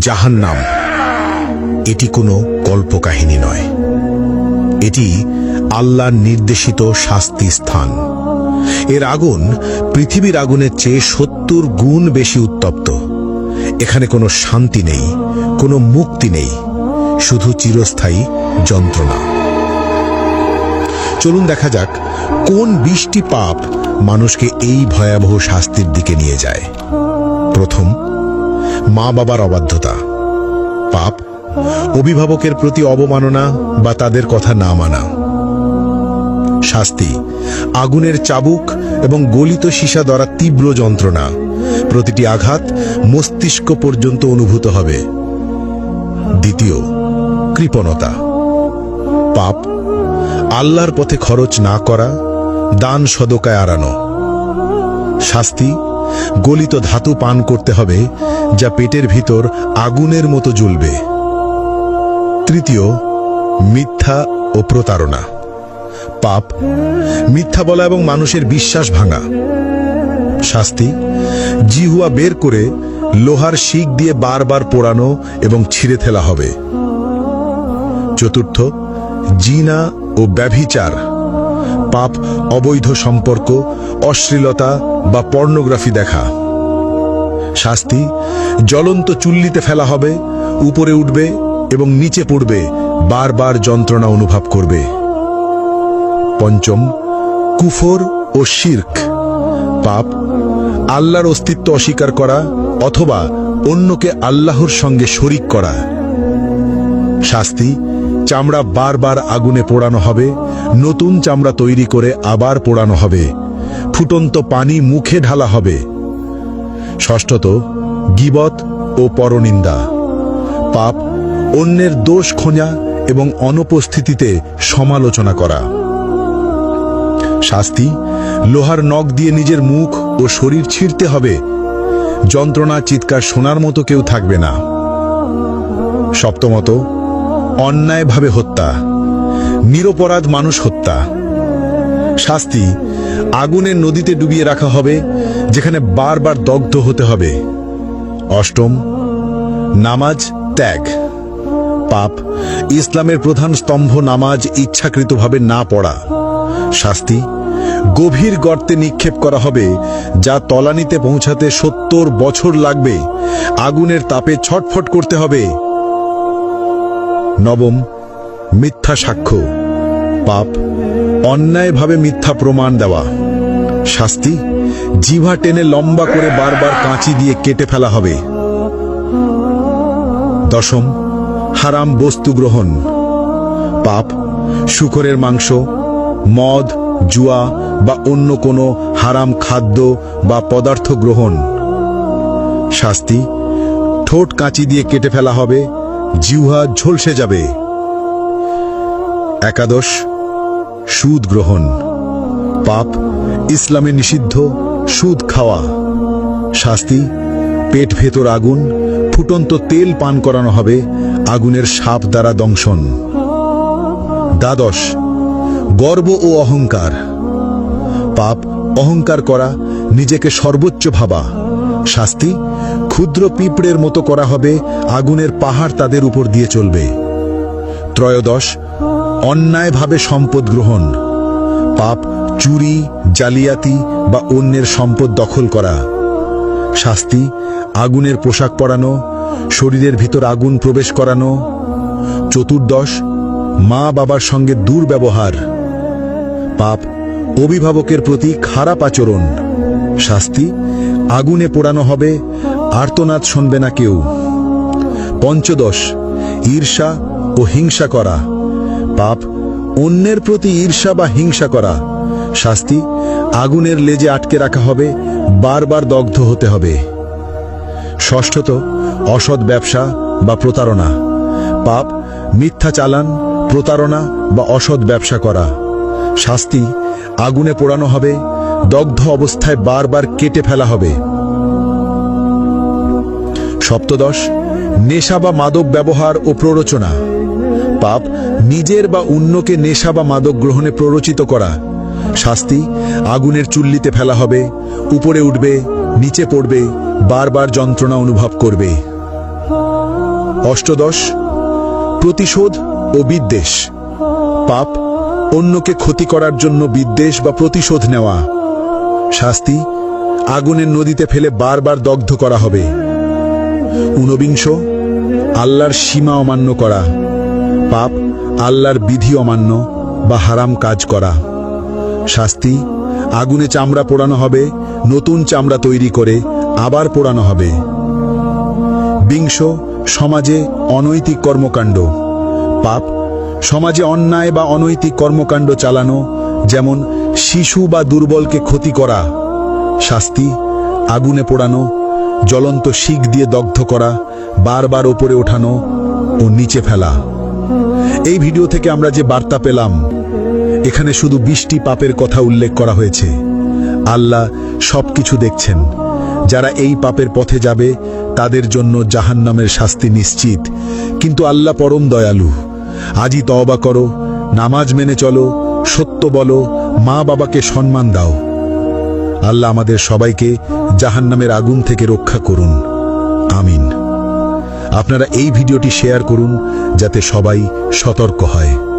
জাহান্নাম এটি কোনো কল্পকাহিনী নয়, এটি আল্লাহর নির্দেশিত শাস্তি স্থান। এর আগুন পৃথিবীর আগুনের চেয়ে ৭০ গুণ বেশি উত্তপ্ত। এখানে কোনো শান্তি নেই, কোনো মুক্তি নেই, শুধু চিরস্থায়ী যন্ত্রণা। চলুন দেখা যাক কোন ২০টি পাপ মানুষকে এই ভয়াবহ শাস্তির দিকে নিয়ে যায়। প্রথম, মা বাবার অবাধ্যতা। পাপ অভিভাবকের প্রতি অবমাননা বা তাদের কথা না মানা। শাস্তি আগুনের চাবুক এবং গলিত সীসা দ্বারা তীব্র যন্ত্রণা, প্রতিটি আঘাত মস্তিষ্ক পর্যন্ত অনুভূত হবে। দ্বিতীয়, কৃপণতা। পাপ আল্লাহর পথে খরচ না করা, দান সদকায় এড়ানো। শাস্তি গলিত ধাতু পান করতে হবে, যা পেটের ভিতর আগুনের মতো জ্বলবে। তৃতীয়, মিথ্যা ও প্রতারণা। পাপ মিথ্যা বলা এবং মানুষের বিশ্বাস ভাঙা। শাস্তি জিহ্বা বের করে লোহার শিক দিয়ে বারবার পোড়ানো এবং ছিঁড়ে ফেলা হবে। চতুর্থ, জিনা ও ব্যভিচার। পাপ অবৈধ সম্পর্ক, অশ্লীলতা বা পর্নোগ্রাফি দেখা। শাস্তি জ্বলন্ত চুল্লিতে ফেলা হবে, উপরে উঠবে এবং নিচে পড়বে, বারবার যন্ত্রণা অনুভব করবে। পঞ্চম, কুফর ও শিরক। পাপ আল্লাহর অস্তিত্ব অস্বীকার করা অথবা অন্যকে আল্লাহর সঙ্গে শরিক করা। শাস্তি চামড়া বারবার আগুনে পোড়ানো হবে, নতুন চামড়া তৈরি করে আবার পোড়ানো হবে, ফুটন্ত পানি মুখে ঢালা হবে। ষষ্ঠত, গীবত ও পরনিন্দা। পাপ অন্যের দোষ খোঁজা এবং অনুপস্থিতিতে সমালোচনা করা। শাস্তি লোহার নখ দিয়ে নিজের মুখ ও শরীর ছিঁড়তে হবে, যন্ত্রণা চিৎকার শোনার মতো কেউ থাকবে না। সপ্তমত, অন্যায়ভাবে হত্যা, নিরপরাধ মানুষ হত্যা। শাস্তি আগুনের নদীতে ডুবিয়ে রাখা হবে, যেখানে বারবার দগ্ধ হতে হবে। অষ্টম, নামাজ ত্যাগ। পাপ ইসলামের প্রধান স্তম্ভ নামাজ ইচ্ছাকৃতভাবে না পড়া। শাস্তি গভীর গর্তে নিক্ষেপ করা হবে, যা তলানিতে পৌঁছাতে ৭০ বছর লাগবে, আগুনের তাপে ছটফট করতে হবে। নবম, মিথ্যা সাক্ষ্য। পাপ অন্যায়ভাবে মিথ্যা প্রমাণ দেওয়া। শাস্তি জিহ্বা টেনে লম্বা করে বারবার কাঁচি দিয়ে কেটে ফেলা হবে। দশম, হারাম বস্তু গ্রহণ। পাপ শূকরের মাংস, মদ, জুয়া বা অন্য কোনো হারাম খাদ্য বা পদার্থ গ্রহণ। শাস্তি ঠোঁট কাঁচি দিয়ে কেটে ফেলা হবে, জিহ্বা ঝলসে যাবে। একাদশ, সুদ গ্রহণ। পাপ ইসলামে নিষিদ্ধ সুদ খাওয়া। শাস্তি পেট ভেতর আগুন, ফুটন্ত তেল পান করানো হবে, আগুনের সাপ দ্বারা দংশন। দ্বাদশ, গর্ব ও অহংকার। পাপ অহংকার করা, নিজেকে সর্বোচ্চ ভাবা। শাস্তি ক্ষুদ্র পিঁপড়ের মতো করা হবে, আগুনের পাহাড় তাদের উপর দিয়ে চলবে। ত্রয়োদশ, অন্যায়ভাবে সম্পদ গ্রহণ। পাপ চুরি, জালিয়াতি বা অন্যের সম্পদ দখল করা। শাস্তি আগুনের পোশাক পরানো, শরীরের ভিতর আগুন প্রবেশ করানো। চতুর্দশ, মা বাবার সঙ্গে দুর্ব্যবহার। পাপ অভিভাবকের প্রতি খারাপ আচরণ। শাস্তি আগুনে পোড়ানো হবে, আর্তনাদ শুনবে না কেউ। পঞ্চদশ, ঈর্ষা ও হিংসা করা। পাপ অন্যের প্রতি ঈর্ষা বা হিংসা করা। শাস্তি আগুনের লেজে আটকে রাখা হবে, বারবার দগ্ধ হতে হবে। ষষ্ঠত, অসৎ ব্যবসা বা প্রতারণা। পাপ মিথ্যা চালান, প্রতারণা বা অসৎ ব্যবসা করা। শাস্তি আগুনে পোড়ানো হবে, দগ্ধ অবস্থায় বারবার কেটে ফেলা হবে। সপ্তদশ, নেশা বা মাদক ব্যবহার ও প্ররোচনা। পাপ নিজের বা অন্যকে নেশা বা মাদক গ্রহণে প্ররোচিত করা। শাস্তি আগুনের চুল্লিতে ফেলা হবে, উপরে উঠবে, নিচে পড়বে, বারবার যন্ত্রণা অনুভব করবে। অষ্টদশ প্রতিশোধ ও বিদ্বেষ। পাপ অন্যকে ক্ষতি করার জন্য বিদ্বেষ বা প্রতিশোধ নেওয়া। শাস্তি আগুনের নদীতে ফেলে বারবার দগ্ধ করা হবে। ঊনবিংশ আল্লাহর সীমা অমান্য করা। পাপ আল্লাহর বিধি অমান্য বা হারাম কাজ করা। শাস্তি আগুনে চামড়া পোড়ানো হবে, নতুন চামড়া তৈরি করে আবার পোড়ানো হবে। বিংশ সমাজে অনৈতিক কর্মকাণ্ড। পাপ সমাজে অন্যায় বা অনৈতিক কর্মকাণ্ড চালানো, যেমন শিশু বা দুর্বলকে ক্ষতি করা। শাস্তি আগুনে পোড়ানো, জ্বলন্ত শিক দিয়ে দগ্ধ করা, বারবার ওপরে ওঠানো ও নিচে ফেলা। এই ভিডিও থেকে আমরা যে বার্তা পেলাম, এখানে শুধু 20টি পাপের কথা উল্লেখ করা হয়েছে। আল্লাহ সবকিছু দেখছেন। যারা এই পাপের পথে যাবে তাদের জন্য জাহান্নামের শাস্তি নিশ্চিত। কিন্তু আল্লাহ পরম দয়ালু। আজই তওবা করো, নামাজ মেনে চলো, সত্য বলো, মা বাবাকে সম্মান দাও। আল্লাহ আমাদের সবাইকে জাহান্নামের আগুন থেকে রক্ষা করুন, আমিন। আপনারা এই ভিডিওটি শেয়ার করুন যাতে সবাই সতর্ক হয়।